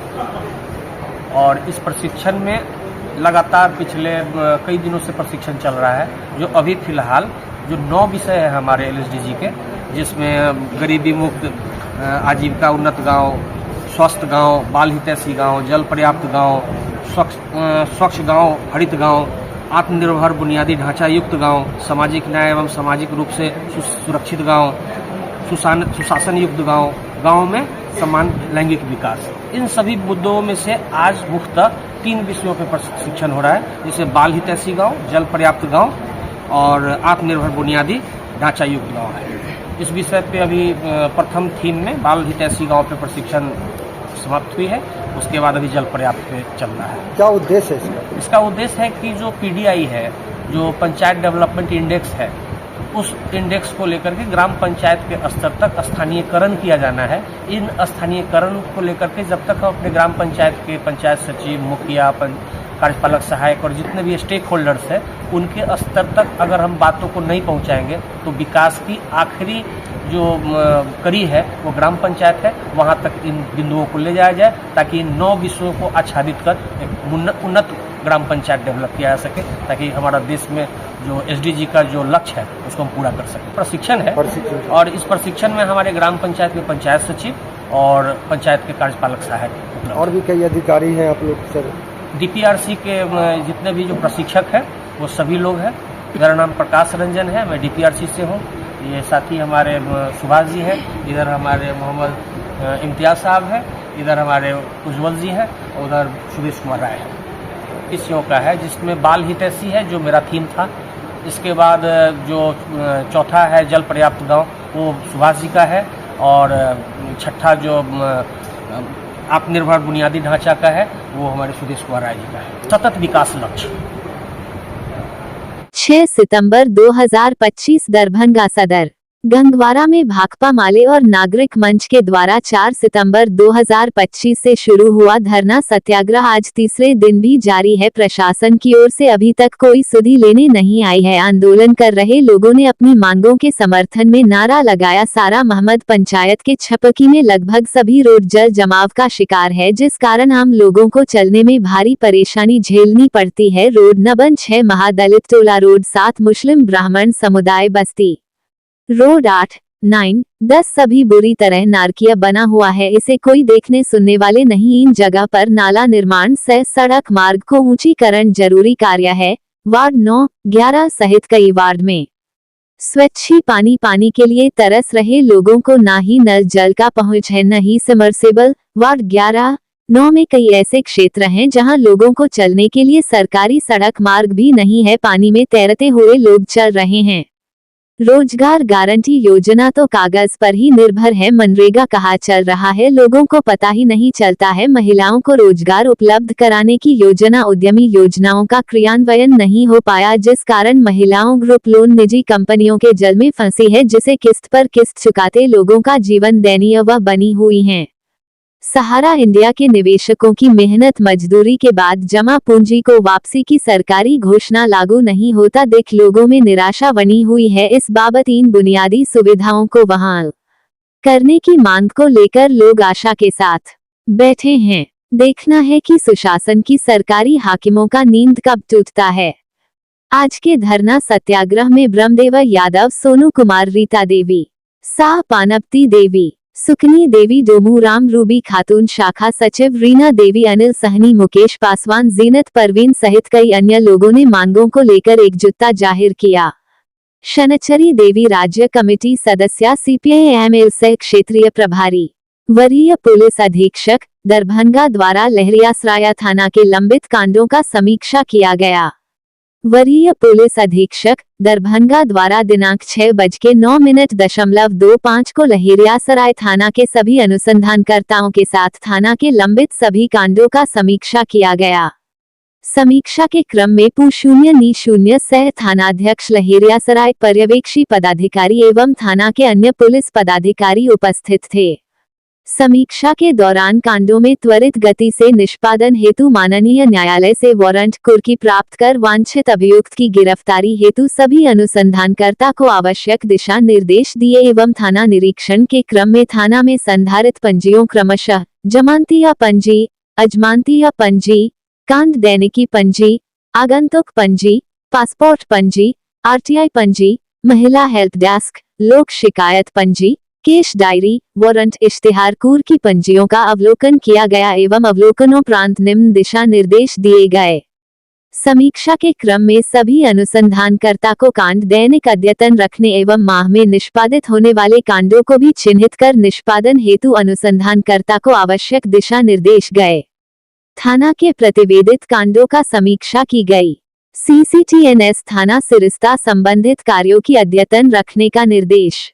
और इस प्रशिक्षण में लगातार पिछले कई दिनों से प्रशिक्षण चल रहा है। जो अभी फिलहाल जो 9 विषय है हमारे LSDG के, जिसमें गरीबी मुक्त, आजीविका उन्नत गांव, स्वस्थ गांव, बाल हितैषी गांव, जल पर्याप्त गांव, स्वच्छ गांव, हरित गांव, आत्मनिर्भर बुनियादी ढांचा युक्त गांव, सामाजिक न्याय एवं सामाजिक रूप से सुरक्षित गांव, सुशासन युक्त गांव, गांव में समान लैंगिक विकास, इन सभी मुद्दों में से आज मुख्यतः 3 विषयों पर प्रशिक्षण हो रहा है, जैसे बाल हितैषी गांव, जल पर्याप्त गांव और आत्मनिर्भर बुनियादी ढांचा युक्त गांव है। इस विषय पे अभी प्रथम थीम में बाल हितैषी गांव पे प्रशिक्षण समाप्त हुई है। उसके बाद अभी जल पर्याप्त पे चल रहा है। क्या उद्देश्य है इसका? इसका उद्देश्य है कि जो PDI है, जो पंचायत डेवलपमेंट इंडेक्स है, उस इंडेक्स को लेकर के ग्राम पंचायत के स्तर तक स्थानीयकरण किया जाना है। इन स्थानीयकरण को लेकर के जब तक हम अपने ग्राम पंचायत के पंचायत सचिव, मुखिया, कार्यपालक सहायक और जितने भी स्टेक होल्डर्स हैं, उनके स्तर तक अगर हम बातों को नहीं पहुंचाएंगे तो विकास की आखिरी जो कड़ी है वो ग्राम पंचायत है, वहां तक इन बिंदुओं को ले जाया जाए ताकि इन 9 विषयों को आच्छादित कर एक उन्नत ग्राम पंचायत डेवलप किया जा सके, ताकि हमारा देश में जो SDG का जो लक्ष्य है उसको हम पूरा कर सकें। प्रशिक्षण है और इस प्रशिक्षण में हमारे ग्राम पंचायत के पंचायत सचिव और पंचायत के कार्यपालक सहायक और भी कई अधिकारी हैं आप लोग सर। DPRC के जितने भी जो प्रशिक्षक हैं वो सभी लोग हैं। मेरा नाम प्रकाश रंजन है, मैं DPRC से हूँ। ये साथी हमारे सुभाष जी हैं, इधर हमारे मोहम्मद इम्तियाज साहब हैं, इधर हमारे उज्जवल जी हैं और उधर सुभेश कुमार राय है। इस योग का है जिसमें बाल हितैषी है, जो मेरा थीम था। इसके बाद जो चौथा है जल पर्याप्त गांव, वो सुभाष जी का है और छठा जो आत्मनिर्भर बुनियादी ढांचा का है वो हमारे सुदेश कुमार राय जी का है। सतत विकास लक्ष्य। 6 सितंबर 2025 दरभंगा सदर गंगवारा में भाकपा माले और नागरिक मंच के द्वारा 4 सितंबर 2025 से शुरू हुआ धरना सत्याग्रह आज तीसरे दिन भी जारी है। प्रशासन की ओर से अभी तक कोई सुधि लेने नहीं आई है। आंदोलन कर रहे लोगों ने अपनी मांगों के समर्थन में नारा लगाया। सारा महमद पंचायत के छपकी में लगभग सभी रोड जल जमाव का शिकार है, जिस कारण आम लोगों को चलने में भारी परेशानी झेलनी पड़ती है। रोड नंबर 6 महादलित टोला, रोड 7 मुस्लिम ब्राह्मण समुदाय बस्ती, रोड 8, 9, 10 सभी बुरी तरह नारकीय बना हुआ है। इसे कोई देखने सुनने वाले नहीं। इन जगह पर नाला निर्माण से सड़क मार्ग को ऊंचीकरण जरूरी कार्य है। वार्ड 9, 11 सहित कई वार्ड में स्वच्छ पानी के लिए तरस रहे लोगों को ना ही नल जल का पहुंच है, न ही सबमर्सिबल। वार्ड 11, 9 में कई ऐसे क्षेत्र हैं जहां लोगों को चलने के लिए सरकारी सड़क मार्ग भी नहीं है। पानी में तैरते हुए लोग चल रहे हैं। रोजगार गारंटी योजना तो कागज पर ही निर्भर है। मनरेगा कहा चल रहा है, लोगों को पता ही नहीं चलता है। महिलाओं को रोजगार उपलब्ध कराने की योजना, उद्यमी योजनाओं का क्रियान्वयन नहीं हो पाया, जिस कारण महिलाओं ग्रुप लोन निजी कंपनियों के जल में फंसी है, जिसे किस्त पर किस्त चुकाते लोगों का जीवन दयनीय व बनी हुई है। सहारा इंडिया के निवेशकों की मेहनत मजदूरी के बाद जमा पूंजी को वापसी की सरकारी घोषणा लागू नहीं होता देख लोगों में निराशा बनी हुई है। इस बाबत इन बुनियादी सुविधाओं को बहाल करने की मांग को लेकर लोग आशा के साथ बैठे हैं। देखना है कि सुशासन की सरकारी हाकिमों का नींद कब टूटता है। आज के धरना सत्याग्रह में ब्रह्मदेव यादव, सोनू कुमार, रीता देवी, साह पानपती देवी, सुकनी देवी, डोमूराम, रूबी खातून, शाखा सचिव रीना देवी, अनिल सहनी, मुकेश पासवान, जीनत परवीन सहित कई अन्य लोगों ने मांगों को लेकर एकजुटता जाहिर किया। शनचरी देवी, राज्य कमेटी सदस्य, CPI-ML से क्षेत्रीय प्रभारी, वरीय पुलिस अधीक्षक, दरभंगा द्वारा लहरियासराय थाना के लंबित कांडों का समीक्षा किया गया। वरीय पुलिस अधीक्षक दरभंगा द्वारा दिनांक 6:09:25 को लहेरियासराय थाना के सभी अनुसंधानकर्ताओं के साथ थाना के लंबित सभी कांडों का समीक्षा किया गया। समीक्षा के क्रम में पु0 सह थानाध्यक्ष लहेरियासराय, पर्यवेक्षी पदाधिकारी एवं थाना के अन्य पुलिस पदाधिकारी उपस्थित थे। समीक्षा के दौरान कांडों में त्वरित गति से निष्पादन हेतु माननीय न्यायालय से वारंट कुर्की प्राप्त कर वांछित अभियुक्त की गिरफ्तारी हेतु सभी अनुसंधानकर्ता को आवश्यक दिशा निर्देश दिए एवं थाना निरीक्षण के क्रम में थाना में संधारित पंजियों क्रमशः जमानतिया पंजी, अजमानतिया पंजी, कांड दैनिकी पंजी, आगंतुक पंजी, पासपोर्ट पंजी, आरटीआई पंजी, महिला हेल्प डेस्क, लोक शिकायत पंजी, केस डायरी, वारंट इश्तिहार कुर्की पंजियों का अवलोकन किया गया एवं अवलोकनोपरांत निम्न दिशा निर्देश दिए गए। समीक्षा के क्रम में सभी अनुसंधानकर्ता को कांड दैनिक अद्यतन रखने एवं माह में निष्पादित होने वाले कांडों को भी चिन्हित कर निष्पादन हेतु अनुसंधानकर्ता को आवश्यक दिशा निर्देश गए। थाना के प्रतिवेदित कांडों का समीक्षा की गई। CCTNS थाना सिरस्ता संबंधित कार्यों की अद्यतन रखने का निर्देश।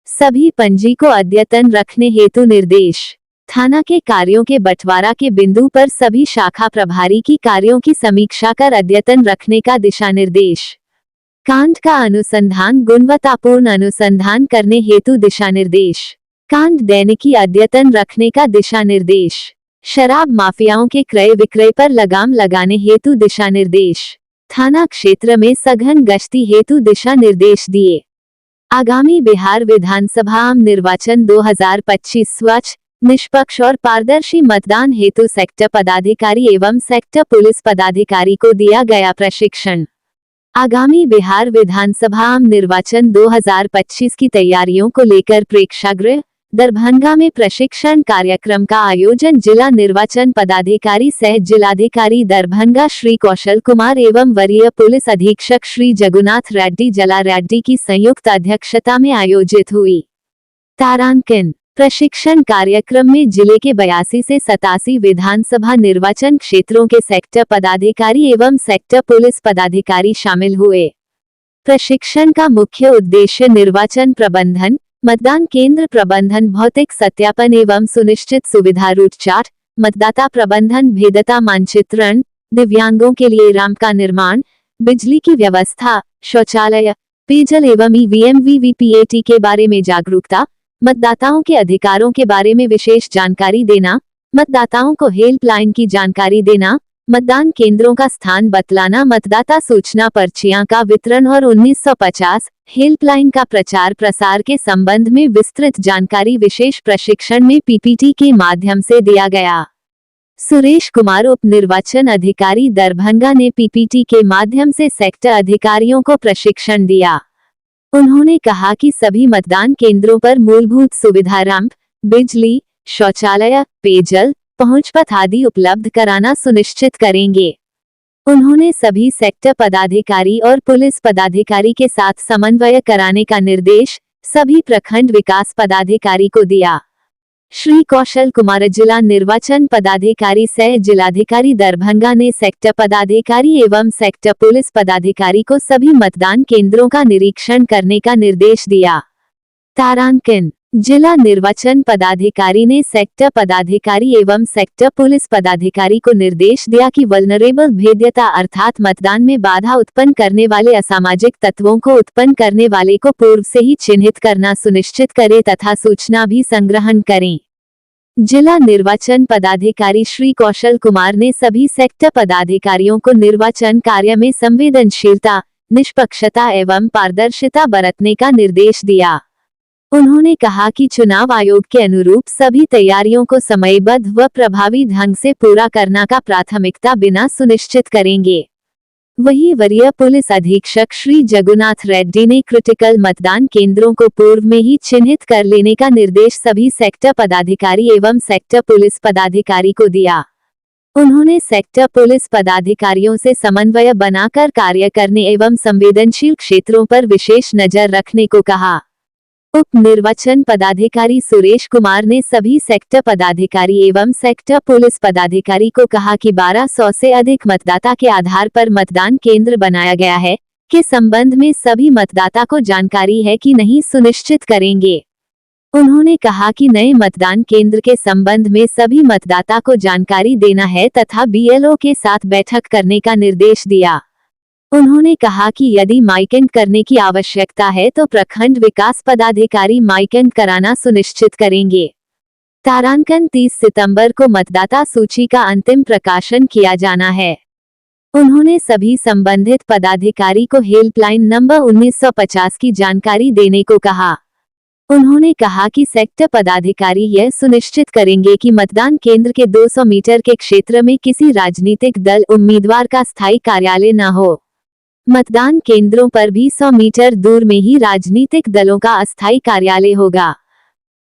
सभी पंजी को अद्यतन रखने हेतु निर्देश। थाना के कार्यों के बंटवारा के बिंदु पर सभी शाखा प्रभारी की कार्यों की समीक्षा कर अद्यतन रखने का दिशा निर्देश। कांड का अनुसंधान गुणवत्तापूर्ण अनुसंधान करने हेतु दिशा निर्देश। कांड दैनिकी अद्यतन रखने का दिशा निर्देश। शराब माफियाओं के क्रय विक्रय पर लगाम लगाने हेतु दिशा निर्देश। थाना क्षेत्र में सघन गश्ती हेतु दिशा निर्देश दिए। आगामी बिहार विधानसभा आम निर्वाचन 2025 स्वच्छ, निष्पक्ष और पारदर्शी मतदान हेतु सेक्टर पदाधिकारी एवं सेक्टर पुलिस पदाधिकारी को दिया गया प्रशिक्षण। आगामी बिहार विधानसभा आम निर्वाचन 2025 की तैयारियों को लेकर प्रेक्षागृह दरभंगा में प्रशिक्षण कार्यक्रम का आयोजन जिला निर्वाचन पदाधिकारी सह जिलाधिकारी दरभंगा श्री कौशल कुमार एवं वरीय पुलिस अधीक्षक श्री जगुनाथ रेड्डी जला रेड्डी की संयुक्त अध्यक्षता में आयोजित हुई। तारांकन प्रशिक्षण कार्यक्रम में जिले के 82 से 87 विधानसभा निर्वाचन क्षेत्रों के सेक्टर पदाधिकारी एवं सेक्टर पुलिस पदाधिकारी शामिल हुए। प्रशिक्षण का मुख्य उद्देश्य निर्वाचन प्रबंधन, मतदान केंद्र प्रबंधन, भौतिक सत्यापन एवं सुनिश्चित सुविधा रूट चार्ट, मतदाता प्रबंधन, भेदता मानचित्रण, दिव्यांगों के लिए रैंप का निर्माण, बिजली की व्यवस्था, शौचालय, पेयजल एवं ईवीएम वीवीपीएटी के बारे में जागरूकता, मतदाताओं के अधिकारों के बारे में विशेष जानकारी देना, मतदाताओं को हेल्पलाइन की जानकारी देना, मतदान केंद्रों का स्थान बतलाना, मतदाता सूचना पर्चियां का वितरण और 1950 हेल्पलाइन का प्रचार प्रसार के संबंध में विस्तृत जानकारी विशेष प्रशिक्षण में पीपीटी के माध्यम से दिया गया। सुरेश कुमार उप निर्वाचन अधिकारी दरभंगा ने पीपीटी के माध्यम से सेक्टर अधिकारियों को प्रशिक्षण दिया। उन्होंने कहा कि सभी मतदान केंद्रों पर मूलभूत सुविधा रैंप, बिजली, शौचालय, पेयजल, पहुंच पथ आदि उपलब्ध कराना सुनिश्चित करेंगे। उन्होंने सभी सेक्टर पदाधिकारी और पुलिस पदाधिकारी के साथ समन्वय कराने का निर्देश सभी प्रखंड विकास पदाधिकारी को दिया। श्री कौशल कुमार जिला निर्वाचन पदाधिकारी सह जिलाधिकारी दरभंगा ने सेक्टर पदाधिकारी एवं सेक्टर पुलिस पदाधिकारी को सभी मतदान केंद्रों का निरीक्षण करने का निर्देश दिया। तारांकन जिला निर्वाचन पदाधिकारी ने सेक्टर पदाधिकारी एवं सेक्टर पुलिस पदाधिकारी को निर्देश दिया कि वल्नरेबल भेद्यता अर्थात मतदान में बाधा उत्पन्न करने वाले असामाजिक तत्वों को उत्पन्न करने वाले को पूर्व से ही चिन्हित करना सुनिश्चित करें तथा सूचना भी संग्रहण करें। जिला निर्वाचन पदाधिकारी श्री कौशल कुमार ने सभी सेक्टर पदाधिकारियों को निर्वाचन कार्य में संवेदनशीलता, निष्पक्षता एवं पारदर्शिता बरतने का निर्देश दिया। उन्होंने कहा कि चुनाव आयोग के अनुरूप सभी तैयारियों को समयबद्ध व प्रभावी ढंग से पूरा करना का प्राथमिकता बिना सुनिश्चित करेंगे। वहीं वरीय पुलिस अधीक्षक श्री जगुनाथ रेड्डी ने क्रिटिकल मतदान केंद्रों को पूर्व में ही चिन्हित कर लेने का निर्देश सभी सेक्टर पदाधिकारी एवं सेक्टर पुलिस पदाधिकारी को दिया। उन्होंने सेक्टर पुलिस पदाधिकारियों से समन्वय बनाकर कार्य करने एवं संवेदनशील क्षेत्रों पर विशेष नजर रखने को कहा। उप निर्वाचन पदाधिकारी सुरेश कुमार ने सभी सेक्टर पदाधिकारी एवं सेक्टर पुलिस पदाधिकारी को कहा कि 1200 से अधिक मतदाता के आधार पर मतदान केंद्र बनाया गया है के संबंध में सभी मतदाता को जानकारी है कि नहीं सुनिश्चित करेंगे। उन्होंने कहा कि नए मतदान केंद्र के संबंध में सभी मतदाता को जानकारी देना है तथा बीएलओ के साथ बैठक करने का निर्देश दिया। उन्होंने कहा कि यदि माइकिंग करने की आवश्यकता है तो प्रखंड विकास पदाधिकारी माइकिंग कराना सुनिश्चित करेंगे। तारांकन 30 सितंबर को मतदाता सूची का अंतिम प्रकाशन किया जाना है। उन्होंने सभी संबंधित पदाधिकारी को हेल्पलाइन नंबर 1950 की जानकारी देने को कहा। उन्होंने कहा कि सेक्टर पदाधिकारी यह सुनिश्चित करेंगे कि मतदान केंद्र के 200 मीटर के क्षेत्र में किसी राजनीतिक दल उम्मीदवार का स्थायी कार्यालय न हो। मतदान केंद्रों पर भी 100 मीटर दूर में ही राजनीतिक दलों का अस्थायी कार्यालय होगा।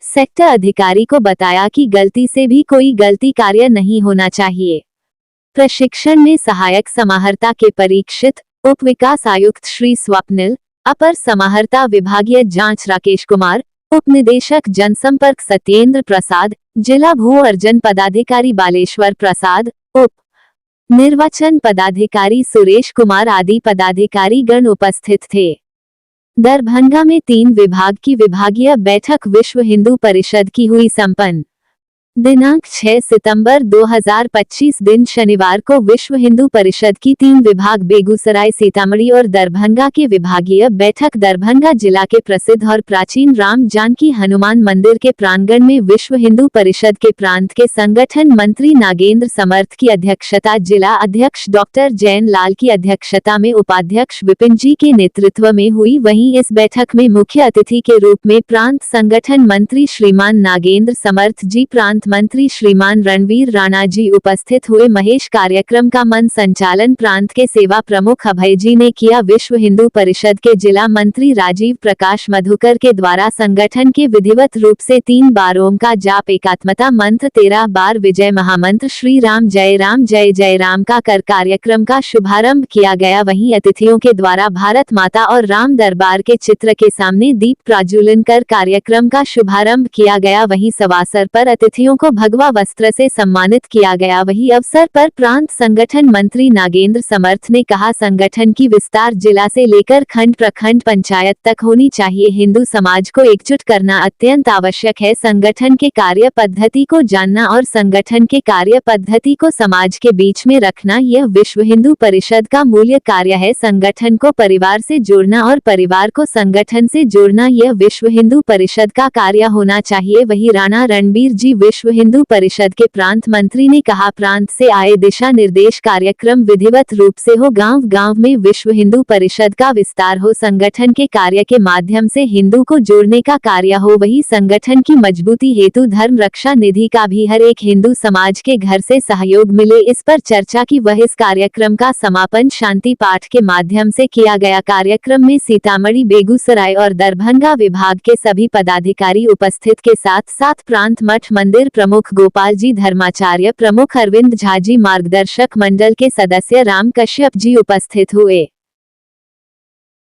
सेक्टर अधिकारी को बताया कि गलती से भी कोई गलती कार्य नहीं होना चाहिए। प्रशिक्षण में सहायक समाहर्ता के परीक्षित, उप विकास आयुक्त श्री स्वप्निल, अपर समाहर्ता विभागीय जांच राकेश कुमार, उप निदेशक जनसंपर्क सत्येंद्र प्रसाद, जिला भू अर्जन पदाधिकारी बालेश्वर प्रसाद, उप निर्वाचन पदाधिकारी सुरेश कुमार आदि पदाधिकारी गण उपस्थित थे। दरभंगा में 3 विभाग की विभागीय बैठक विश्व हिंदू परिषद की हुई संपन्न। दिनांक 6 सितंबर 2025 दिन शनिवार को विश्व हिंदू परिषद की 3 विभाग बेगूसराय, सीतामढ़ी और दरभंगा के विभागीय बैठक दरभंगा जिला के प्रसिद्ध और प्राचीन राम जानकी हनुमान मंदिर के प्रांगण में विश्व हिंदू परिषद के प्रांत के संगठन मंत्री नागेंद्र समर्थ की अध्यक्षता, जिला अध्यक्ष डॉक्टर जैन लाल की अध्यक्षता में उपाध्यक्ष विपिन जी के नेतृत्व में हुई। वहीं इस बैठक में मुख्य अतिथि के रूप में प्रांत संगठन मंत्री श्रीमान नागेंद्र समर्थ जी, प्रांत मंत्री श्रीमान रणवीर राणा जी उपस्थित हुए। महेश कार्यक्रम का मन संचालन प्रांत के सेवा प्रमुख अभय जी ने किया। विश्व हिंदू परिषद के जिला मंत्री राजीव प्रकाश मधुकर के द्वारा संगठन के विधिवत रूप से 3 बार ओम का जाप, एकात्मता मंत्र, 13 बार विजय महामंत्र श्री राम जय जय राम का कर कार्यक्रम का शुभारंभ किया गया। वहीं अतिथियों के द्वारा भारत माता और राम दरबार के चित्र के सामने दीप प्रज्वलन कर कार्यक्रम का शुभारंभ किया गया। वहीं सवासर पर अतिथियों को भगवा वस्त्र से सम्मानित किया गया। वही अवसर पर प्रांत संगठन मंत्री नागेंद्र समर्थ ने कहा, संगठन की विस्तार जिला से लेकर खंड, प्रखंड, पंचायत तक होनी चाहिए। हिंदू समाज को एकजुट करना अत्यंत आवश्यक है। संगठन के कार्य पद्धति को जानना और संगठन के कार्य पद्धति को समाज के बीच में रखना, यह विश्व हिंदू परिषद का मूल्य कार्य है। संगठन को परिवार से जोड़ना और परिवार को संगठन से जोड़ना, यह विश्व हिंदू परिषद का कार्य होना चाहिए। वही राणा रणबीर जी, विश्व हिंदू परिषद के प्रांत मंत्री ने कहा, प्रांत से आए दिशा निर्देश कार्यक्रम विधिवत रूप से हो, गांव गांव में विश्व हिंदू परिषद का विस्तार हो, संगठन के कार्य के माध्यम से हिंदू को जोड़ने का कार्य हो। वही संगठन की मजबूती हेतु धर्म रक्षा निधि का भी हर एक हिंदू समाज के घर से सहयोग मिले, इस पर चर्चा की। वह इस कार्यक्रम का समापन शांति पाठ के माध्यम से किया गया। कार्यक्रम में सीतामढ़ी, बेगूसराय और दरभंगा विभाग के सभी पदाधिकारी उपस्थित के साथ साथ प्रांत मठ मंदिर प्रमुख गोपाल जी धर्माचार्य, प्रमुख अरविंद झा जी, मार्गदर्शक मंडल के सदस्य राम कश्यप जी उपस्थित हुए।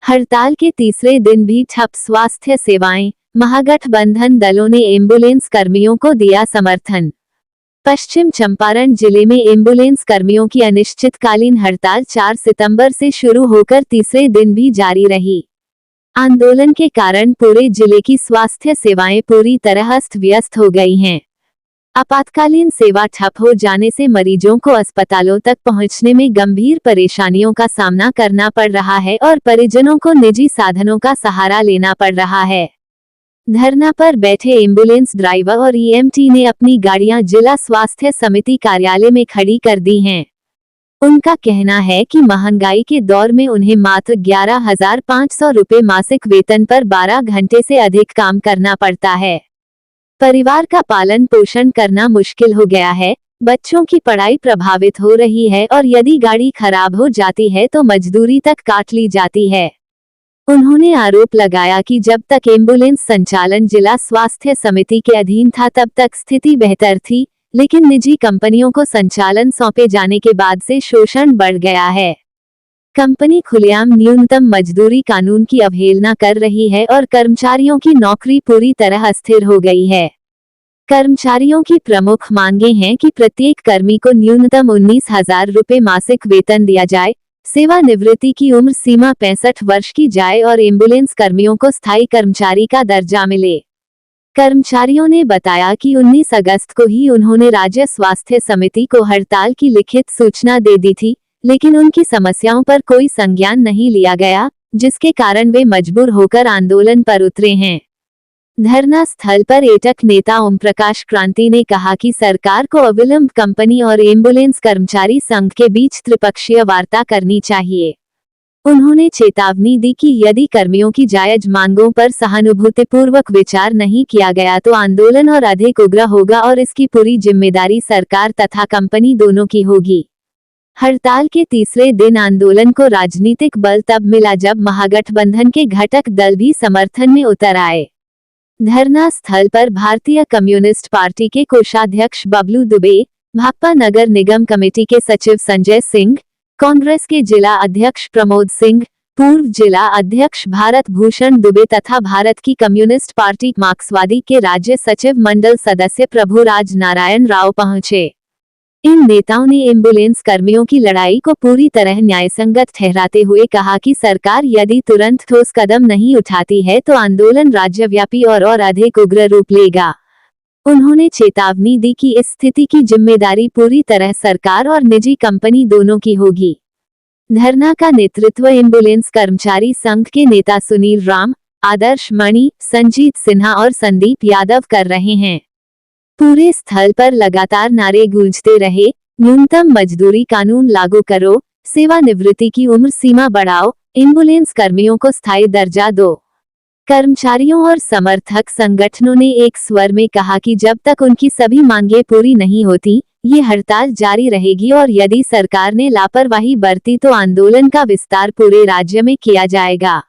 हड़ताल के तीसरे दिन भी ठप स्वास्थ्य सेवाएं, महागठबंधन दलों ने एम्बुलेंस कर्मियों को दिया समर्थन। पश्चिम चंपारण जिले में एम्बुलेंस कर्मियों की अनिश्चितकालीन हड़ताल 4 सितंबर से शुरू होकर तीसरे दिन भी जारी रही। आंदोलन के कारण पूरे जिले की स्वास्थ्य सेवाएं पूरी तरह अस्त व्यस्त हो गई हैं। आपातकालीन सेवा ठप हो जाने से मरीजों को अस्पतालों तक पहुंचने में गंभीर परेशानियों का सामना करना पड़ रहा है और परिजनों को निजी साधनों का सहारा लेना पड़ रहा है। धरना पर बैठे एम्बुलेंस ड्राइवर और ईएमटी ने अपनी गाड़ियां जिला स्वास्थ्य समिति कार्यालय में खड़ी कर दी हैं। उनका कहना है कि महंगाई के दौर में उन्हें मात्र 11,500 रुपये मासिक वेतन पर 12 घंटे से अधिक काम करना पड़ता है। परिवार का पालन पोषण करना मुश्किल हो गया है, बच्चों की पढ़ाई प्रभावित हो रही है और यदि गाड़ी खराब हो जाती है तो मजदूरी तक काट ली जाती है। उन्होंने आरोप लगाया कि जब तक एम्बुलेंस संचालन जिला स्वास्थ्य समिति के अधीन था तब तक स्थिति बेहतर थी, लेकिन निजी कंपनियों को संचालन सौंपे जाने के बाद से शोषण बढ़ गया है। कंपनी खुलेआम न्यूनतम मजदूरी कानून की अवहेलना कर रही है और कर्मचारियों की नौकरी पूरी तरह अस्थिर हो गई है। कर्मचारियों की प्रमुख मांगे हैं कि प्रत्येक कर्मी को न्यूनतम 19,000 रुपए मासिक वेतन दिया जाए, सेवानिवृत्ति की उम्र सीमा 65 वर्ष की जाए और एम्बुलेंस कर्मियों को स्थायी कर्मचारी का दर्जा मिले। कर्मचारियों ने बताया कि 19 अगस्त को ही उन्होंने राज्य स्वास्थ्य समिति को हड़ताल की लिखित सूचना दे दी थी, लेकिन उनकी समस्याओं पर कोई संज्ञान नहीं लिया गया, जिसके कारण वे मजबूर होकर आंदोलन पर उतरे हैं। धरना स्थल पर एटक नेता ओम प्रकाश क्रांति ने कहा कि सरकार को अविलंब कंपनी और एम्बुलेंस कर्मचारी संघ के बीच त्रिपक्षीय वार्ता करनी चाहिए। उन्होंने चेतावनी दी कि यदि कर्मियों की जायज मांगों पर सहानुभूतिपूर्वक विचार नहीं किया गया तो आंदोलन और अधिक उग्र होगा और इसकी पूरी जिम्मेदारी सरकार तथा कंपनी दोनों की होगी। हड़ताल के तीसरे दिन आंदोलन को राजनीतिक बल तब मिला जब महागठबंधन के घटक दल भी समर्थन में उतर आए। धरना स्थल पर भारतीय कम्युनिस्ट पार्टी के कोषाध्यक्ष बबलू दुबे, भाकपा नगर निगम कमेटी के सचिव संजय सिंह, कांग्रेस के जिला अध्यक्ष प्रमोद सिंह, पूर्व जिला अध्यक्ष भारत भूषण दुबे तथा भारत की कम्युनिस्ट पार्टी मार्क्सवादी के राज्य सचिव मंडल सदस्य प्रभुराज नारायण राव पहुंचे। इन नेताओं ने एम्बुलेंस कर्मियों की लड़ाई को पूरी तरह न्यायसंगत ठहराते हुए कहा कि सरकार यदि तुरंत ठोस कदम नहीं उठाती है तो आंदोलन राज्यव्यापी और अधिक उग्र रूप लेगा। उन्होंने चेतावनी दी कि इस स्थिति की जिम्मेदारी पूरी तरह सरकार और निजी कंपनी दोनों की होगी। धरना का नेतृत्व एम्बुलेंस कर्मचारी संघ के नेता सुनील राम, आदर्श मणि, संजीत सिन्हा और संदीप यादव कर रहे हैं। पूरे स्थल पर लगातार नारे गूंजते रहे, न्यूनतम मजदूरी कानून लागू करो, सेवानिवृत्ति की उम्र सीमा बढ़ाओ, एम्बुलेंस कर्मियों को स्थायी दर्जा दो। कर्मचारियों और समर्थक संगठनों ने एक स्वर में कहा कि जब तक उनकी सभी मांगें पूरी नहीं होती, ये हड़ताल जारी रहेगी और यदि सरकार ने लापरवाही बरती तो आंदोलन का विस्तार पूरे राज्य में किया जाएगा।